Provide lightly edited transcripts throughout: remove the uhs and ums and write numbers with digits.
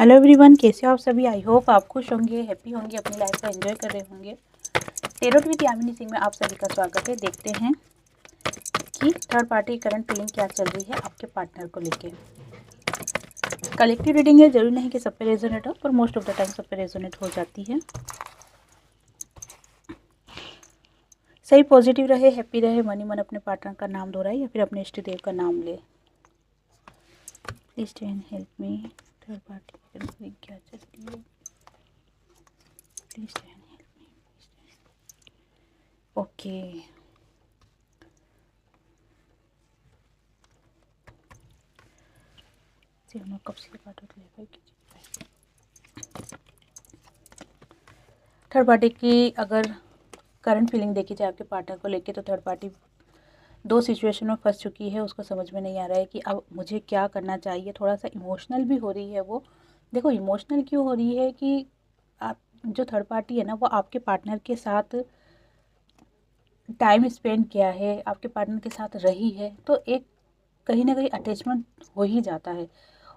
Hello everyone, कैसे हो आप सभी। आई होप आप खुश होंगे, हैप्पी होंगे, अपनी लाइफ को एंजॉय कर रहे होंगे। टेरोट विद यामिनी सिंह में आप सभी का स्वागत है। देखते हैं कि थर्ड पार्टी करंट फीलिंग क्या चल रही है आपके पार्टनर को लेके। कलेक्टिव रीडिंग है, जरूरी नहीं कि सब पे रेजोनेट हो, पर मोस्ट ऑफ द टाइम सब पे रेजोनेट हो जाती है। सही पॉजिटिव रहे, हैप्पी रहे, मनी मन अपने पार्टनर का नाम दोहराए या फिर अपने इष्ट देव का नाम ले। Please can help me. Third party current feeling क्या चल रही है, please can help me. Okay, कब से थर्ड पार्टी की अगर करंट फीलिंग देखी जाए आपके पार्टनर को लेके, तो थर्ड पार्टी दो सिचुएशन में फंस चुकी है। उसको समझ में नहीं आ रहा है कि अब मुझे क्या करना चाहिए। थोड़ा सा इमोशनल भी हो रही है वो। देखो, इमोशनल क्यों हो रही है कि आप जो थर्ड पार्टी है ना, वो आपके पार्टनर के साथ टाइम स्पेंड किया है, आपके पार्टनर के साथ रही है, तो एक कहीं ना कहीं अटैचमेंट हो ही जाता है।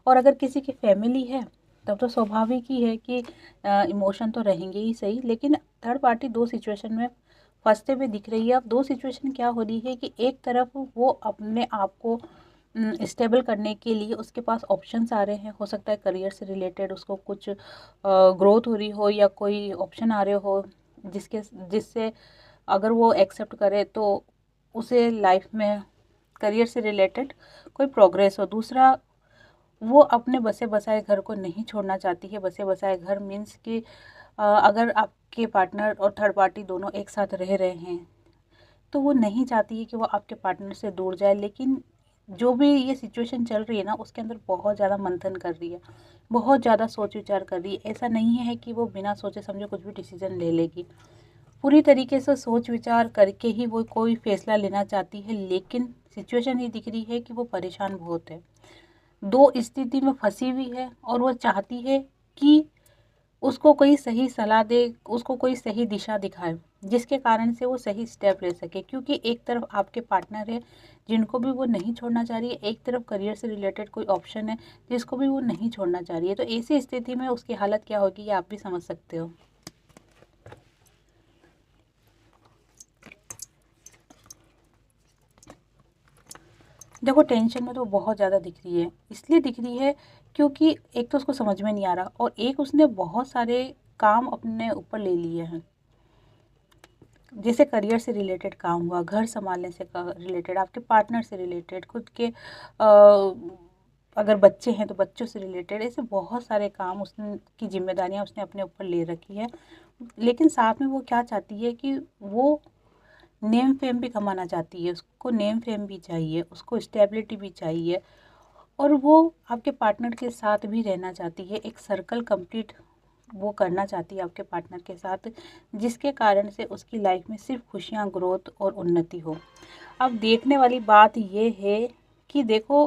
और अगर किसी की फैमिली है तब तो स्वाभाविक ही है कि इमोशन तो रहेंगे ही सही। लेकिन थर्ड पार्टी दो सिचुएशन में फंसते हुए दिख रही है। अब दो सिचुएशन क्या हो रही है कि एक तरफ वो अपने आप को स्टेबल करने के लिए उसके पास ऑप्शंस आ रहे हैं। हो सकता है करियर से रिलेटेड उसको कुछ ग्रोथ हो रही हो या कोई ऑप्शन आ रहे हो जिससे अगर वो एक्सेप्ट करे तो उसे लाइफ में करियर से रिलेटेड कोई प्रोग्रेस हो। दूसरा, वो अपने बसे बसाए घर को नहीं छोड़ना चाहती है। बसे बसाए घर मीन्स कि अगर आपके पार्टनर और थर्ड पार्टी दोनों एक साथ रह रहे हैं तो वो नहीं चाहती है कि वो आपके पार्टनर से दूर जाए। लेकिन जो भी ये सिचुएशन चल रही है ना, उसके अंदर बहुत ज़्यादा मंथन कर रही है, बहुत ज़्यादा सोच विचार कर रही है। ऐसा नहीं है कि वो बिना सोचे समझे कुछ भी डिसीजन ले लेगी। पूरी तरीके से सोच विचार करके ही वो कोई फैसला लेना चाहती है। लेकिन सिचुएशन ये दिख रही है कि वो परेशान बहुत है, दो स्थिति में फंसी हुई है और वो चाहती है कि उसको कोई सही सलाह दे, उसको कोई सही दिशा दिखाए, जिसके कारण से वो सही स्टेप ले सके। क्योंकि एक तरफ आपके पार्टनर है जिनको भी वो नहीं छोड़ना चाह रही है, एक तरफ करियर से रिलेटेड कोई ऑप्शन है जिसको भी वो नहीं छोड़ना चाह रही है। तो ऐसी स्थिति में उसकी हालत क्या होगी ये आप भी समझ सकते हो। देखो, टेंशन में तो बहुत ज़्यादा दिख रही है। इसलिए दिख रही है क्योंकि एक तो उसको समझ में नहीं आ रहा और एक उसने बहुत सारे काम अपने ऊपर ले लिए हैं। जैसे करियर से रिलेटेड काम हुआ, घर संभालने से रिलेटेड, आपके पार्टनर से रिलेटेड, खुद के अगर बच्चे हैं तो बच्चों से रिलेटेड, ऐसे बहुत सारे काम उसने की जिम्मेदारियां उसने अपने ऊपर ले रखी है। लेकिन साथ में वो क्या चाहती है कि वो नेम फेम भी कमाना चाहती है। उसको नेम फेम भी चाहिए, उसको स्टेबिलिटी भी चाहिए और वो आपके पार्टनर के साथ भी रहना चाहती है। एक सर्कल कंप्लीट वो करना चाहती है आपके पार्टनर के साथ, जिसके कारण से उसकी लाइफ में सिर्फ खुशियाँ, ग्रोथ और उन्नति हो। अब देखने वाली बात ये है कि देखो,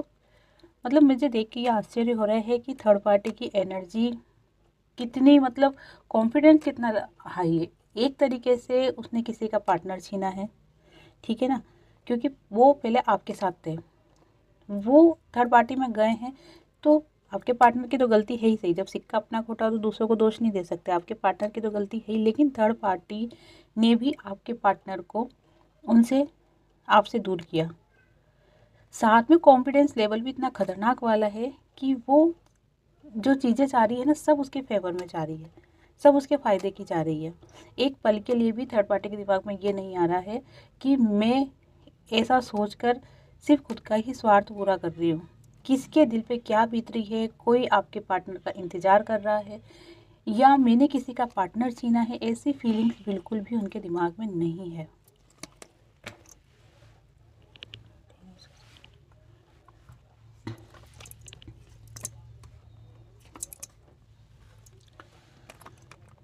मतलब मुझे देख के ये आश्चर्य हो रहा है कि थर्ड पार्टी की एनर्जी कितनी, मतलब कॉन्फिडेंस कितना हाई है। एक तरीके से उसने किसी का पार्टनर छीना है, ठीक है ना, क्योंकि वो पहले आपके साथ थे, वो थर्ड पार्टी में गए हैं। तो आपके पार्टनर की तो गलती है ही सही। जब सिक्का अपना खोटा हो तो दूसरों को दोष नहीं दे सकते, आपके पार्टनर की तो गलती है ही। लेकिन थर्ड पार्टी ने भी आपके पार्टनर को उनसे आपसे दूर किया। साथ में कॉन्फिडेंस लेवल भी इतना खतरनाक वाला है कि वो जो चीज़ें चाह रही है ना, सब उसके फेवर में चाह रही है, सब उसके फ़ायदे की चाह रही है। एक पल के लिए भी थर्ड पार्टी के दिमाग में ये नहीं आ रहा है कि मैं ऐसा सोचकर सिर्फ खुद का ही स्वार्थ पूरा कर रही हूँ। किसके दिल पे क्या बीत रही है, कोई आपके पार्टनर का इंतज़ार कर रहा है या मैंने किसी का पार्टनर छीना है, ऐसी फीलिंग्स बिल्कुल भी उनके दिमाग में नहीं है।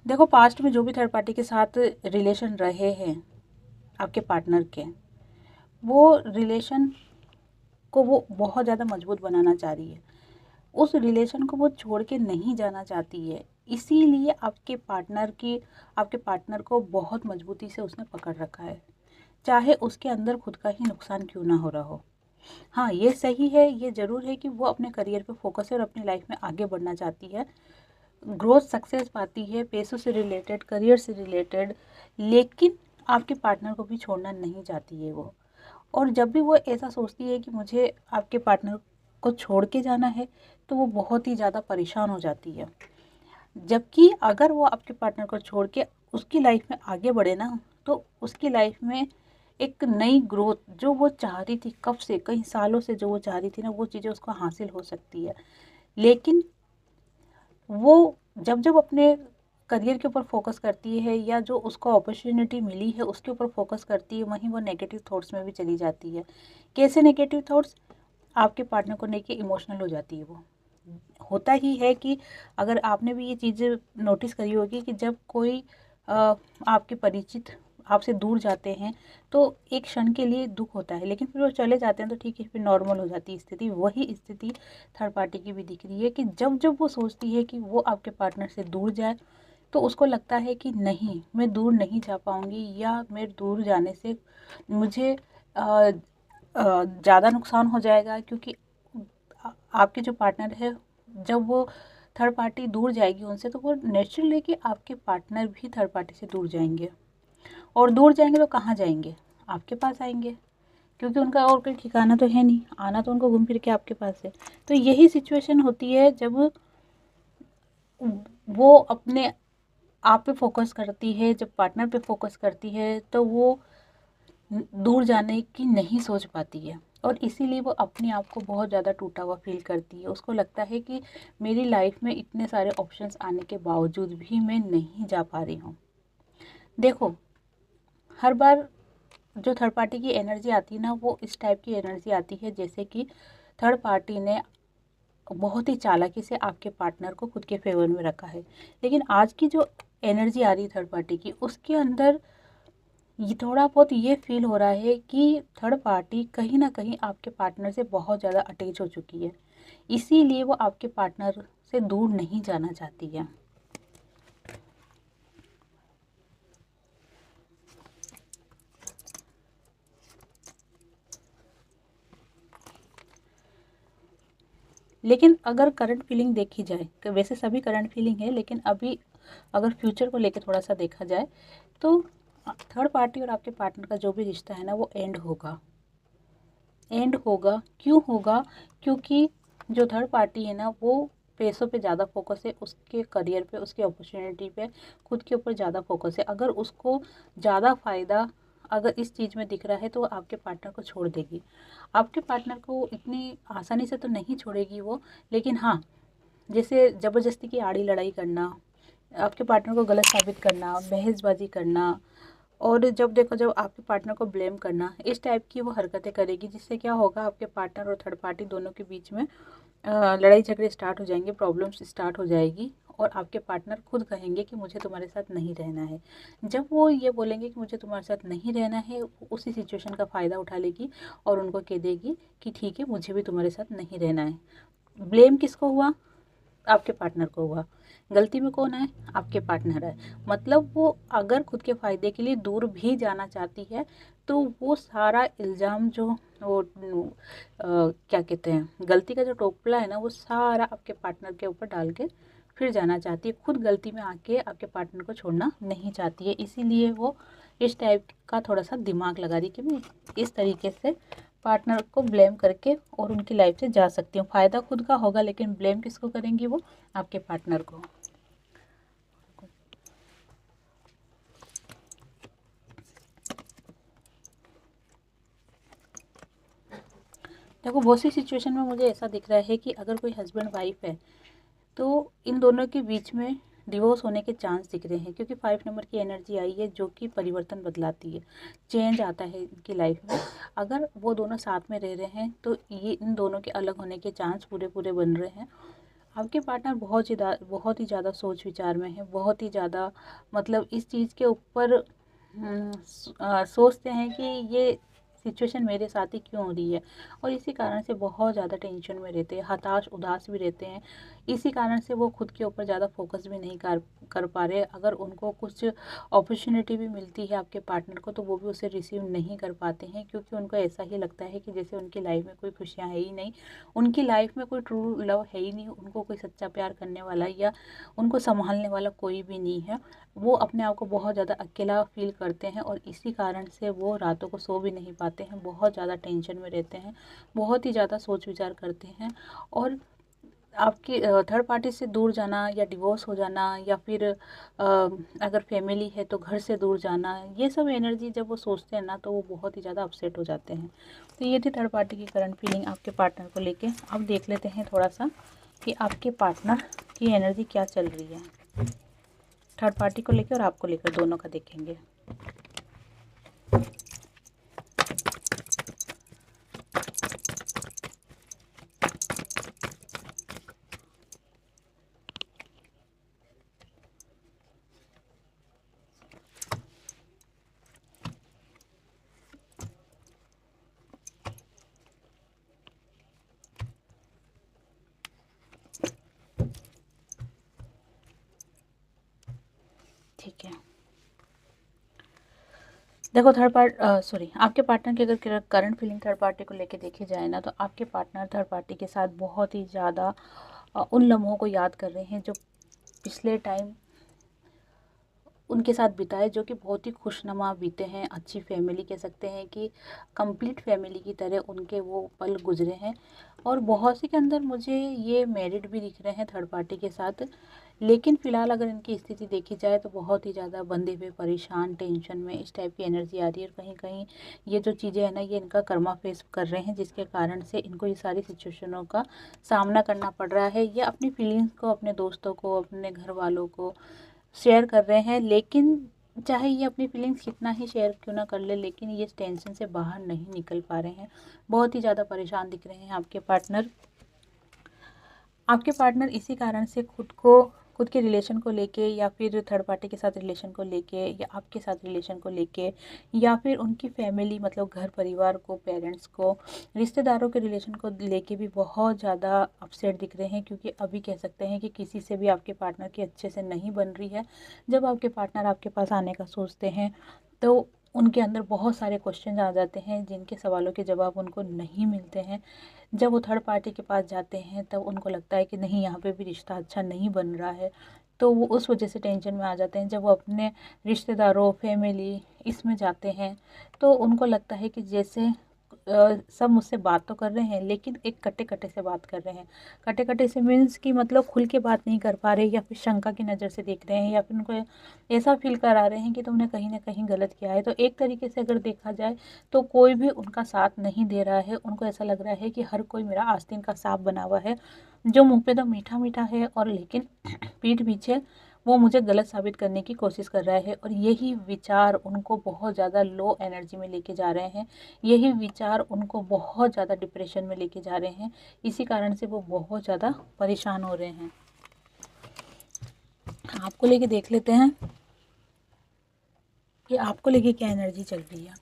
देखो, पास्ट में जो भी थर्ड पार्टी के साथ रिलेशन रहे हैं आपके पार्टनर के, वो रिलेशन को वो बहुत ज़्यादा मजबूत बनाना चाह रही है। उस रिलेशन को वो छोड़ के नहीं जाना चाहती है। इसीलिए आपके पार्टनर को बहुत मजबूती से उसने पकड़ रखा है, चाहे उसके अंदर खुद का ही नुकसान क्यों ना हो रहा हो। हाँ, ये सही है, ये ज़रूर है कि वो अपने करियर पे फ़ोकस है और अपनी लाइफ में आगे बढ़ना चाहती है, ग्रोथ सक्सेस पाती है, पैसों से रिलेटेड, करियर से रिलेटेड, लेकिन आपके पार्टनर को भी छोड़ना नहीं चाहती है वो। और जब भी वो ऐसा सोचती है कि मुझे आपके पार्टनर को छोड़ के जाना है, तो वो बहुत ही ज़्यादा परेशान हो जाती है। जबकि अगर वो आपके पार्टनर को छोड़ के उसकी लाइफ में आगे बढ़े ना, तो उसकी लाइफ में एक नई ग्रोथ जो वो चाह रही थी, कब से कई सालों से जो वो चाह रही थी ना, वो चीज़ें उसको हासिल हो सकती है। लेकिन वो जब जब अपने करियर के ऊपर फोकस करती है या जो उसको अपॉर्चुनिटी मिली है उसके ऊपर फोकस करती है, वहीं वो नेगेटिव थॉट्स में भी चली जाती है। कैसे नेगेटिव थॉट्स? आपके पार्टनर को लेके इमोशनल हो जाती है वो। होता ही है कि अगर आपने भी ये चीज़ें नोटिस करी होगी कि जब कोई आपके परिचित आपसे दूर जाते हैं तो एक क्षण के लिए दुख होता है, लेकिन फिर वो चले जाते हैं तो ठीक है, फिर नॉर्मल हो जाती है स्थिति। वही स्थिति थर्ड पार्टी की भी दिख रही है कि जब जब वो सोचती है कि वो आपके पार्टनर से दूर जाए, तो उसको लगता है कि नहीं, मैं दूर नहीं जा पाऊंगी, या मैं दूर जाने से मुझे ज़्यादा नुकसान हो जाएगा, क्योंकि आपके जो पार्टनर है, जब वो थर्ड पार्टी दूर जाएगी उनसे, तो वो नेचुरली कि आपके पार्टनर भी थर्ड पार्टी से दूर जाएंगे। और दूर जाएंगे तो कहाँ जाएंगे? आपके पास आएंगे, क्योंकि उनका और कोई ठिकाना तो है नहीं, आना तो उनको घूम फिर के आपके पास है। तो यही सिचुएशन होती है जब वो अपने आप पे फोकस करती है, जब पार्टनर पे फोकस करती है, तो वो दूर जाने की नहीं सोच पाती है, और इसीलिए वो अपने आप को बहुत ज़्यादा टूटा हुआ फील करती है। उसको लगता है कि मेरी लाइफ में इतने सारे ऑप्शंस आने के बावजूद भी मैं नहीं जा पा रही हूँ। देखो, हर बार जो थर्ड पार्टी की एनर्जी आती है ना, वो इस टाइप की एनर्जी आती है जैसे कि थर्ड पार्टी ने बहुत ही चालाकी से आपके पार्टनर को खुद के फेवर में रखा है। लेकिन आज की जो एनर्जी आ रही है थर्ड पार्टी की, उसके अंदर ये थोड़ा बहुत ये फील हो रहा है कि थर्ड पार्टी कहीं ना कहीं आपके पार्टनर से बहुत ज़्यादा अटैच हो चुकी है, इसीलिए वो आपके पार्टनर से दूर नहीं जाना चाहती है। लेकिन अगर करंट फीलिंग देखी जाए, कि वैसे सभी करंट फीलिंग है, लेकिन अभी अगर फ्यूचर को लेकर थोड़ा सा देखा जाए, तो थर्ड पार्टी और आपके पार्टनर का जो भी रिश्ता है ना, वो एंड होगा। एंड होगा, क्यों होगा? क्योंकि जो थर्ड पार्टी है ना, वो पैसों पे ज़्यादा फोकस है, उसके करियर पे, उसके अपॉर्चुनिटी पे, खुद के ऊपर ज़्यादा फोकस है। अगर उसको ज़्यादा फ़ायदा अगर इस चीज़ में दिख रहा है, तो वो आपके पार्टनर को छोड़ देगी। आपके पार्टनर को इतनी आसानी से तो नहीं छोड़ेगी वो, लेकिन हाँ, जैसे ज़बरदस्ती की आड़ी लड़ाई करना, आपके पार्टनर को गलत साबित करना, बहसबाजी करना, और जब देखो जब आपके पार्टनर को ब्लेम करना, इस टाइप की वो हरकतें करेगी, जिससे क्या होगा, आपके पार्टनर और थर्ड पार्टी दोनों के बीच में लड़ाई झगड़े स्टार्ट हो जाएंगे, प्रॉब्लम्स स्टार्ट हो जाएगी, और आपके पार्टनर खुद कहेंगे कि मुझे तुम्हारे साथ नहीं रहना है। जब वो ये बोलेंगे कि मुझे तुम्हारे साथ नहीं रहना है, उसी सिचुएशन का फ़ायदा उठा लेगी और उनको कह देगी कि ठीक है, मुझे भी तुम्हारे साथ नहीं रहना है। ब्लेम किसको हुआ? आपके पार्टनर को हुआ। गलती में कौन है? आपके पार्टनर है। मतलब वो अगर खुद के फ़ायदे के लिए दूर भी जाना चाहती है, तो वो सारा इल्ज़ाम जो वो क्या कहते हैं, गलती का जो टोपला है ना, वो सारा आपके पार्टनर के ऊपर डाल के फिर जाना चाहती है। खुद गलती में आके आपके पार्टनर को छोड़ना नहीं चाहती है, इसीलिए वो इस टाइप का थोड़ा सा दिमाग लगा रही कि मैं इस तरीके से पार्टनर को ब्लेम करके और उनकी लाइफ से जा सकती हूँ। फ़ायदा खुद का होगा, लेकिन ब्लेम किसको करेंगी वो? आपके पार्टनर को। देखो, बहुत सी सिचुएशन में मुझे ऐसा दिख रहा है कि अगर कोई हस्बैंड वाइफ है, तो इन दोनों के बीच में डिवोर्स होने के चांस दिख रहे हैं, क्योंकि 5 नंबर की एनर्जी आई है जो कि परिवर्तन बदलाती है, चेंज आता है इनकी लाइफ में। अगर वो दोनों साथ में रह रहे हैं, तो ये इन दोनों के अलग होने के चांस पूरे पूरे बन रहे हैं। आपके पार्टनर बहुत ही ज़्यादा सोच विचार में है, बहुत ही ज़्यादा, मतलब इस चीज़ के ऊपर सोचते हैं कि ये सिचुएशन मेरे साथ ही क्यों हो रही है, और इसी कारण से बहुत ज़्यादा टेंशन में रहते हैं, हताश उदास भी रहते हैं। इसी कारण से वो खुद के ऊपर ज़्यादा फोकस भी नहीं कर पा रहे। अगर उनको कुछ अपॉर्चुनिटी भी मिलती है आपके पार्टनर को, तो वो भी उसे रिसीव नहीं कर पाते हैं, क्योंकि उनको ऐसा ही लगता है कि जैसे उनकी लाइफ में कोई खुशियाँ है ही नहीं, उनकी लाइफ में कोई ट्रू लव है ही नहीं, उनको कोई सच्चा प्यार करने वाला या उनको संभालने वाला कोई भी नहीं है। वो अपने आप को बहुत ज़्यादा अकेला फील करते हैं, और इसी कारण से वो रातों को सो भी नहीं पाते हैं, बहुत ज़्यादा टेंशन में रहते हैं, बहुत ही ज़्यादा सोच विचार करते हैं। और आपके थर्ड पार्टी से दूर जाना या डिवोर्स हो जाना, या फिर अगर फैमिली है तो घर से दूर जाना, ये सब एनर्जी जब वो सोचते हैं ना, तो वो बहुत ही ज़्यादा अपसेट हो जाते हैं। तो ये थी थर्ड पार्टी की करंट फीलिंग आपके पार्टनर को लेके। अब देख लेते हैं थोड़ा सा कि आपके पार्टनर की एनर्जी क्या चल रही है, थर्ड पार्टी को लेकर और आपको लेकर, दोनों का देखेंगे। ठीक है, देखो आपके पार्टनर की अगर करंट फीलिंग थर्ड पार्टी को लेके देखी जाए ना, तो आपके पार्टनर थर्ड पार्टी के साथ बहुत ही ज़्यादा उन लम्हों को याद कर रहे हैं जो पिछले टाइम उनके साथ बिताए, जो कि बहुत ही खुशनुमा बीते हैं, अच्छी फैमिली कह सकते हैं कि कंप्लीट फैमिली की तरह उनके वो पल गुजरे हैं। और बहुत सी के अंदर मुझे ये मैरिड भी दिख रहे हैं थर्ड पार्टी के साथ, लेकिन फ़िलहाल अगर इनकी स्थिति देखी जाए तो बहुत ही ज़्यादा बंधे हुए, परेशान, टेंशन में, इस टाइप की एनर्जी आ रही है। और कहीं कहीं ये जो चीज़ें हैं ना, ये इनका कर्मा फेस कर रहे हैं, जिसके कारण से इनको ये सारी सिचुएशनों का सामना करना पड़ रहा है। ये अपनी फीलिंग्स को अपने दोस्तों को, अपने घर वालों को शेयर कर रहे हैं, लेकिन चाहे ये अपनी फीलिंग्स कितना ही शेयर क्यों ना कर ले, लेकिन ये इस टेंशन से बाहर नहीं निकल पा रहे हैं। बहुत ही ज़्यादा परेशान दिख रहे हैं आपके पार्टनर इसी कारण से खुद के रिलेशन को लेके, या फिर थर्ड पार्टी के साथ रिलेशन को लेके, या आपके साथ रिलेशन को लेके, या फिर उनकी फैमिली मतलब घर परिवार को, पेरेंट्स को, रिश्तेदारों के रिलेशन को लेके भी बहुत ज़्यादा अपसेट दिख रहे हैं। क्योंकि अभी कह सकते हैं कि किसी से भी आपके पार्टनर की अच्छे से नहीं बन रही है। जब आपके पार्टनर आपके पास आने का सोचते हैं, तो उनके अंदर बहुत सारे क्वेश्चन आ जाते हैं, जिनके सवालों के जवाब उनको नहीं मिलते हैं। जब वो थर्ड पार्टी के पास जाते हैं, तब उनको लगता है कि नहीं, यहाँ पे भी रिश्ता अच्छा नहीं बन रहा है, तो वो उस वजह से टेंशन में आ जाते हैं। जब वो अपने रिश्तेदारों, फैमिली इसमें जाते हैं, तो उनको लगता है कि जैसे सब मुझसे बात तो कर रहे हैं, लेकिन एक कटे-कटे से बात कर रहे हैं। कटे-कटे से मीन्स कि मतलब खुल के बात नहीं कर पा रहे, या फिर शंका की नज़र से देख रहे हैं, या फिर उनको ऐसा फ़ील करा रहे हैं कि तुमने कहीं न कहीं गलत किया है। तो एक तरीके से अगर देखा जाए, तो कोई भी उनका साथ नहीं दे रहा है। उनको ऐसा लग रहा है कि हर कोई मेरा आस्तीन का सांप बना हुआ है, जो मुँह पे तो मीठा-मीठा है, और लेकिन पीठ पीछे वो मुझे गलत साबित करने की कोशिश कर रहा है। और यही विचार उनको बहुत ज़्यादा लो एनर्जी में लेके जा रहे हैं। यही विचार उनको बहुत ज़्यादा डिप्रेशन में लेके जा रहे हैं। इसी कारण से वो बहुत ज़्यादा परेशान हो रहे हैं। आपको लेके देख लेते हैं कि आपको लेके क्या एनर्जी चल रही है।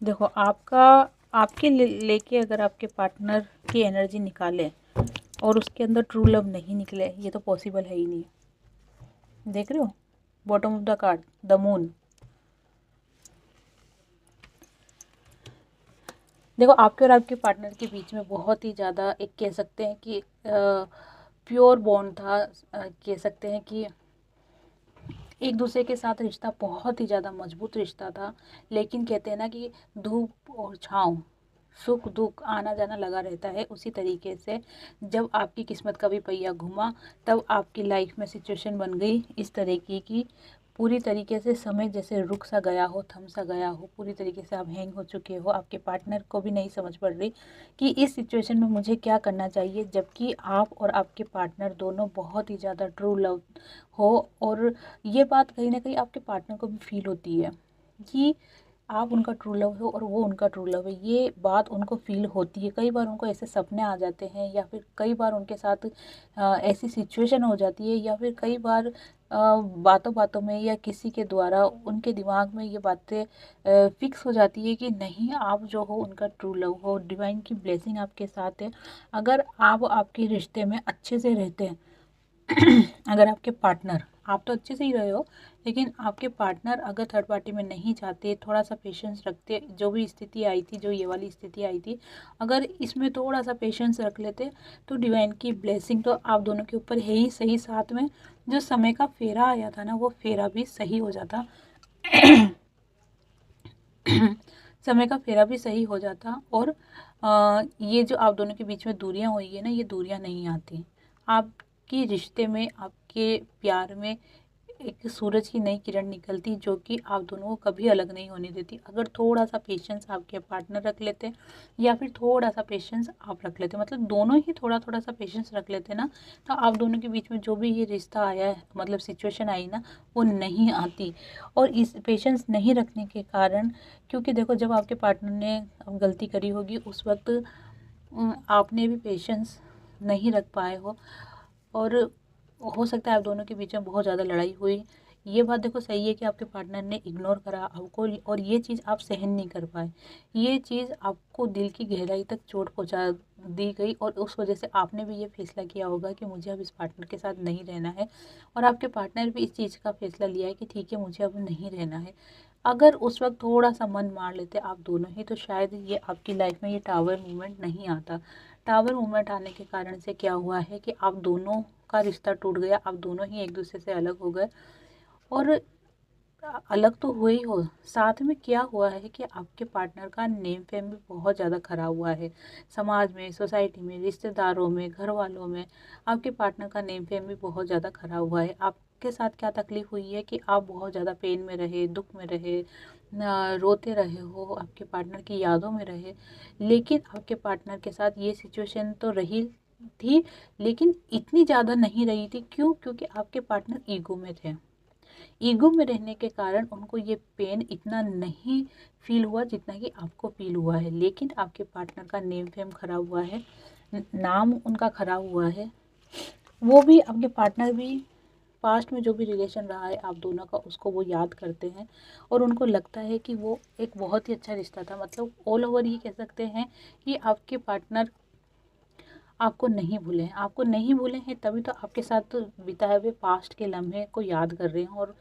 देखो, आपके लेके अगर आपके पार्टनर की एनर्जी निकाले और उसके अंदर ट्रू लव नहीं निकले, ये तो पॉसिबल है ही नहीं। देख रहे हो, bottom of the card, the moon. देखो, आपके और आपके पार्टनर के बीच में बहुत ही ज़्यादा एक कह सकते हैं कि प्योर बॉन्ड था। कह सकते हैं कि एक दूसरे के साथ रिश्ता बहुत ही ज़्यादा मजबूत रिश्ता था। लेकिन कहते हैं ना कि धूप और छाँव, सुख दुख आना जाना लगा रहता है। उसी तरीके से जब आपकी किस्मत का भी पहिया घुमा, तब आपकी लाइफ में सिचुएशन बन गई इस तरीके की। पूरी तरीके से समय जैसे रुक सा गया हो, थम सा गया हो, पूरी तरीके से आप हैंग हो चुके हो। आपके पार्टनर को भी नहीं समझ पड़ रही कि इस सिचुएशन में मुझे क्या करना चाहिए, जबकि आप और आपके पार्टनर दोनों बहुत ही ज़्यादा ट्रू लव हो। और ये बात कहीं ना कहीं आपके पार्टनर को भी फील होती है कि आप उनका ट्रू लव हो और वो उनका ट्रू लव है, ये बात उनको फील होती है। कई बार उनको ऐसे सपने आ जाते हैं, या फिर कई बार उनके साथ ऐसी सिचुएशन हो जाती है, या फिर कई बार बातों बातों में या किसी के द्वारा उनके दिमाग में ये बातें फिक्स हो जाती है कि नहीं, आप जो हो उनका ट्रू लव हो, डिवाइन की ब्लेसिंग आपके साथ है। अगर आप आपके रिश्ते में अच्छे से रहते हैं अगर आपके पार्टनर, आप तो अच्छे से ही रहे हो, लेकिन आपके पार्टनर अगर थर्ड पार्टी में नहीं चाहते, थोड़ा सा पेशेंस रखते, जो भी स्थिति आई थी, जो ये वाली स्थिति आई थी, अगर इसमें थोड़ा सा पेशेंस रख लेते तो डिवाइन की ब्लेसिंग तो आप दोनों के ऊपर है ही सही, साथ में जो समय का फेरा आया था ना, वो फेरा भी सही हो जाता समय का फेरा भी सही हो जाता। और ये जो आप दोनों के बीच में दूरियां हुई है ना, ये दूरियां नहीं आती। आपके रिश्ते में, आपके प्यार में एक सूरज की नई किरण निकलती, जो कि आप दोनों को कभी अलग नहीं होने देती। अगर थोड़ा सा पेशेंस आपके पार्टनर रख लेते, या फिर थोड़ा सा पेशेंस आप रख लेते, मतलब दोनों ही थोड़ा थोड़ा सा पेशेंस रख लेते ना, तो आप दोनों के बीच में जो भी ये रिश्ता आया है, मतलब सिचुएशन आई ना, वो नहीं आती। और इस पेशेंस नहीं रखने के कारण, क्योंकि देखो, जब आपके पार्टनर ने गलती करी होगी, उस वक्त आपने भी पेशेंस नहीं रख पाए हो, और हो सकता है आप दोनों के बीच में बहुत ज़्यादा लड़ाई हुई। ये बात देखो सही है कि आपके पार्टनर ने इग्नोर करा आपको, और ये चीज़ आप सहन नहीं कर पाए। ये चीज़ आपको दिल की गहराई तक चोट पहुंचा दी गई, और उस वजह से आपने भी ये फैसला किया होगा कि मुझे अब इस पार्टनर के साथ नहीं रहना है। और आपके पार्टनर भी इस चीज़ का फैसला लिया है कि ठीक है, मुझे अब नहीं रहना है। अगर उस वक्त थोड़ा सा मन मार लेते आप दोनों ही, तो शायद ये आपकी लाइफ में ये टावर मूवमेंट नहीं आता। टावर मूवमेंट आने के कारण से क्या हुआ है कि आप दोनों का रिश्ता टूट गया, आप दोनों ही एक दूसरे से अलग हो गए। और अलग तो हुए ही हो, साथ में क्या हुआ है कि आपके पार्टनर का नेम फेम भी बहुत ज़्यादा खराब हुआ है। समाज में, सोसाइटी में, रिश्तेदारों में, घर वालों में आपके पार्टनर का नेम फेम भी बहुत ज़्यादा खराब हुआ है। आपके साथ क्या तकलीफ़ हुई है कि आप बहुत ज़्यादा पेन में रहे, दुख में रहे, रोते रहे हो, आपके पार्टनर की यादों में रहे। लेकिन आपके पार्टनर के साथ ये सिचुएशन तो रही थी, लेकिन इतनी ज़्यादा नहीं रही थी। क्यों? क्योंकि आपके पार्टनर ईगो में थे। ईगो में रहने के कारण उनको ये पेन इतना नहीं फील हुआ जितना कि आपको फील हुआ है। लेकिन आपके पार्टनर का नेम फेम खराब हुआ है, नाम उनका खराब हुआ है। वो भी, आपके पार्टनर भी पास्ट में जो भी रिलेशन रहा है आप दोनों का, उसको वो याद करते हैं, और उनको लगता है कि वो एक बहुत ही अच्छा रिश्ता था। मतलब ऑल ओवर ये कह सकते हैं कि आपके पार्टनर आपको नहीं भूले हैं, आपको नहीं भूले हैं, तभी तो आपके साथ बिताए हुए पास्ट के लम्हे को याद कर रहे हैं, और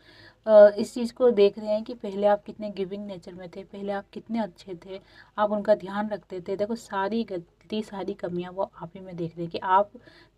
इस चीज़ को देख रहे हैं कि पहले आप कितने गिविंग नेचर में थे, पहले आप कितने अच्छे थे, आप उनका ध्यान रखते थे। देखो, सारी गलती, सारी कमियां वो आप ही में देख रहे हैं कि आप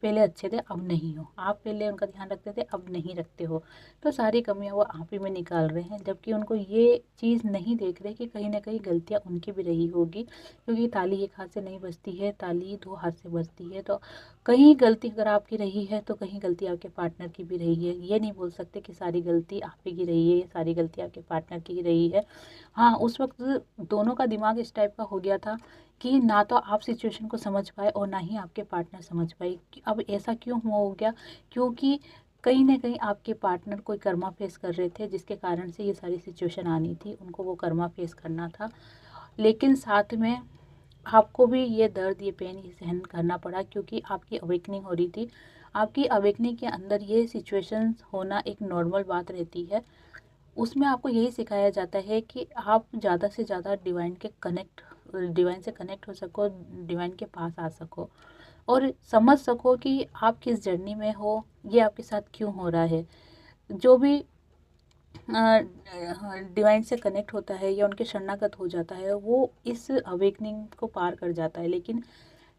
पहले अच्छे थे, अब नहीं हो। आप पहले उनका ध्यान रखते थे, अब नहीं रखते हो। तो सारी कमियां वो आप ही में निकाल रहे हैं, जबकि उनको ये चीज़ नहीं देख रहे कि कहीं ना कहीं गलतियाँ उनकी भी रही होगी। क्योंकि ताली एक हाथ से नहीं बजती है, ताली दो हाथ से बजती है। तो कहीं गलती अगर आपकी रही है, तो कहीं गलती आपके पार्टनर की भी रही है। ये नहीं बोल सकते कि सारी गलती आप ही की रही है, सारी गलती आपके पार्टनर की ही रही है। हाँ, उस वक्त दोनों का दिमाग इस टाइप का हो गया था कि ना तो आप सिचुएशन को समझ पाए, और ना ही आपके पार्टनर समझ पाए। अब ऐसा क्यों हुआ हो गया? क्योंकि कहीं ना कहीं आपके पार्टनर कोई कर्मा फेस कर रहे थे, जिसके कारण से ये सारी सिचुएशन आनी थी, उनको वो कर्मा फेस करना था। लेकिन साथ में आपको भी ये दर्द, ये पेन, ये सहन करना पड़ा, क्योंकि आपकी अवेकनिंग हो रही थी। आपकी अवेकनिंग के अंदर ये सिचुएशंस होना एक नॉर्मल बात रहती है। उसमें आपको यही सिखाया जाता है कि आप ज़्यादा से ज़्यादा डिवाइन से कनेक्ट हो सको, डिवाइन के पास आ सको, और समझ सको कि आप किस जर्नी में हो, ये आपके साथ क्यों हो रहा है। जो भी डिवाइन से कनेक्ट होता है या उनके शरणागत हो जाता है, वो इस अवेकनिंग को पार कर जाता है। लेकिन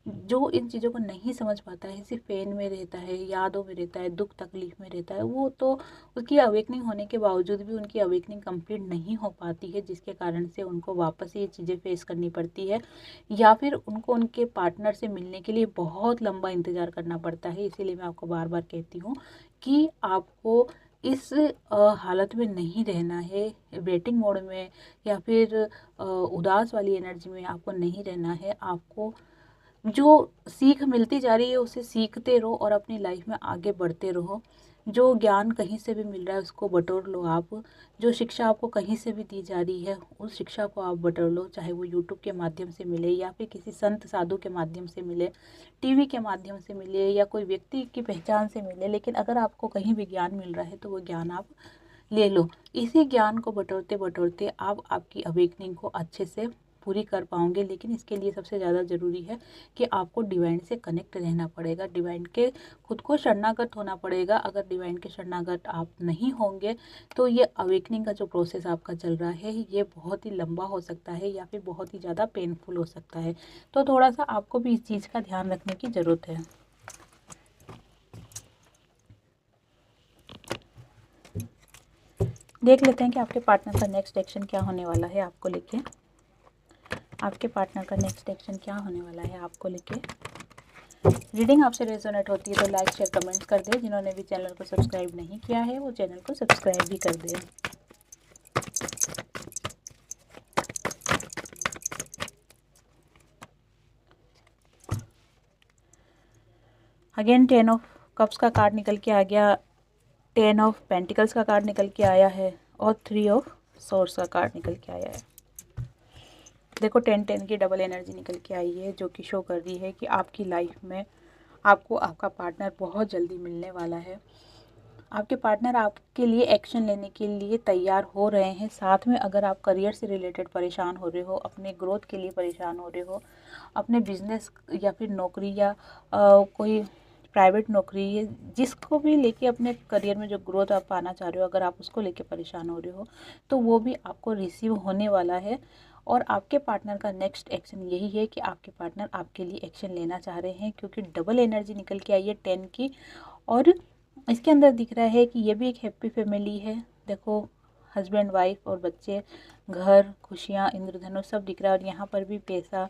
जो इन चीज़ों को नहीं समझ पाता है, सिर्फ पेन में रहता है, यादों में रहता है, दुख तकलीफ में रहता है, वो तो उसकी अवेकनिंग होने के बावजूद भी उनकी अवेकनिंग कंप्लीट नहीं हो पाती है, जिसके कारण से उनको वापस ये चीज़ें फेस करनी पड़ती है, या फिर उनको उनके पार्टनर से मिलने के लिए बहुत लंबा इंतज़ार करना पड़ता है। इसीलिए मैं आपको बार बार कहती हूँ कि आपको इस हालत में नहीं रहना है, वेटिंग मोड में या फिर उदास वाली एनर्जी में आपको नहीं रहना है। आपको जो सीख मिलती जा रही है उसे सीखते रहो, और अपनी लाइफ में आगे बढ़ते रहो। जो ज्ञान कहीं से भी मिल रहा है उसको बटोर लो आप। जो शिक्षा आपको कहीं से भी दी जा रही है उस शिक्षा को आप बटोर लो, चाहे वो यूट्यूब के माध्यम से मिले या फिर किसी संत साधु के माध्यम से मिले, टीवी के माध्यम से मिले या कोई व्यक्ति की पहचान से मिले, लेकिन अगर आपको कहीं भी ज्ञान मिल रहा है तो वो ज्ञान आप ले लो। इसी ज्ञान को बटोरते बटोरते आप आपकी अवेकनिंग को अच्छे से पूरी कर पाओगे। लेकिन इसके लिए सबसे ज़्यादा ज़रूरी है कि आपको डिवाइन से कनेक्ट रहना पड़ेगा, डिवाइन के खुद को शरणागत होना पड़ेगा। अगर डिवाइन के शरणागत आप नहीं होंगे तो ये अवेकनिंग का जो प्रोसेस आपका चल रहा है ये बहुत ही लंबा हो सकता है या फिर बहुत ही ज़्यादा पेनफुल हो सकता है। तो थोड़ा सा आपको भी इस चीज़ का ध्यान रखने की ज़रूरत है। देख लेते हैं कि आपके पार्टनर का नेक्स्ट एक्शन क्या होने वाला है आपको लेके। आपके पार्टनर का नेक्स्ट एक्शन क्या होने वाला है आपको लेके। रीडिंग आपसे रेजोनेट होती है तो लाइक शेयर कमेंट कर दे। जिन्होंने भी चैनल को सब्सक्राइब नहीं किया है वो चैनल को सब्सक्राइब भी कर दे। अगेन 10 ऑफ कप्स का कार्ड निकल के आ गया, 10 ऑफ पेंटिकल्स का कार्ड निकल के आया है और 3 ऑफ सोर्स का कार्ड निकल के आया है। देखो 10-10 की डबल एनर्जी निकल के आई है जो कि शो कर रही है कि आपकी लाइफ में आपको आपका पार्टनर बहुत जल्दी मिलने वाला है। आपके पार्टनर आपके लिए एक्शन लेने के लिए तैयार हो रहे हैं। साथ में अगर आप करियर से रिलेटेड परेशान हो रहे हो, अपने ग्रोथ के लिए परेशान हो रहे हो, अपने बिजनेस या फिर नौकरी या कोई प्राइवेट नौकरी, जिसको भी लेके अपने करियर में जो ग्रोथ आप पाना चाह रहे हो, अगर आप उसको लेके परेशान हो रहे हो तो वो भी आपको रिसीव होने वाला है। और आपके पार्टनर का नेक्स्ट एक्शन यही है कि आपके पार्टनर आपके लिए एक्शन लेना चाह रहे हैं, क्योंकि डबल एनर्जी निकल के आई है 10 की। और इसके अंदर दिख रहा है कि ये भी एक हैप्पी फैमिली है। देखो हस्बैंड वाइफ और बच्चे, घर, खुशियाँ, इंद्रधनुष सब दिख रहा है। और यहाँ पर भी पैसा,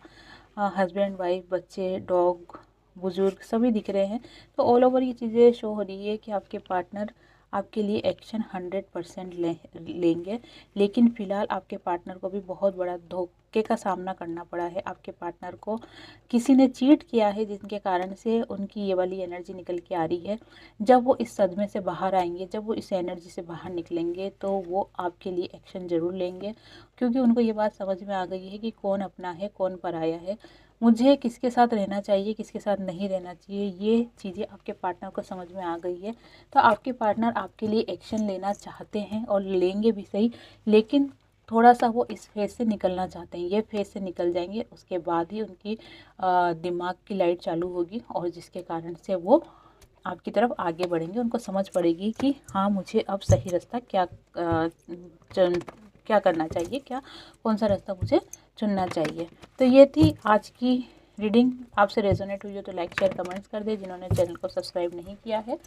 हस्बैंड वाइफ, बच्चे, डॉग, बुजुर्ग सभी दिख रहे हैं। तो ऑल ओवर ये चीज़ें शो हो रही है कि आपके पार्टनर आपके लिए एक्शन 100% लेंगे। लेकिन फ़िलहाल आपके पार्टनर को भी बहुत बड़ा धोखे का सामना करना पड़ा है। आपके पार्टनर को किसी ने चीट किया है जिनके कारण से उनकी ये वाली एनर्जी निकल के आ रही है। जब वो इस सदमे से बाहर आएंगे, जब वो इस एनर्जी से बाहर निकलेंगे तो वो आपके लिए एक्शन ज़रूर लेंगे, क्योंकि उनको ये बात समझ में आ गई है कि कौन अपना है कौन पराया है, मुझे किसके साथ रहना चाहिए किसके साथ नहीं रहना चाहिए। ये चीज़ें आपके पार्टनर को समझ में आ गई है। तो आपके पार्टनर आपके लिए एक्शन लेना चाहते हैं और लेंगे भी सही, लेकिन थोड़ा सा वो इस फेज़ से निकलना चाहते हैं। ये फेज़ से निकल जाएंगे उसके बाद ही उनकी दिमाग की लाइट चालू होगी और जिसके कारण से वो आपकी तरफ आगे बढ़ेंगे। उनको समझ पड़ेगी कि हाँ मुझे अब सही रास्ता क्या करना चाहिए, कौन सा रास्ता मुझे चुनना चाहिए। तो ये थी आज की रीडिंग। आपसे रेजोनेट हुई हो तो लाइक शेयर कमेंट्स कर दे। जिन्होंने चैनल को सब्सक्राइब नहीं किया है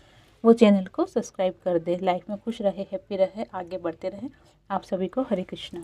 वो चैनल को सब्सक्राइब कर दे। लाइफ में खुश रहे, हैप्पी रहे, आगे बढ़ते रहें। आप सभी को हरे कृष्णा।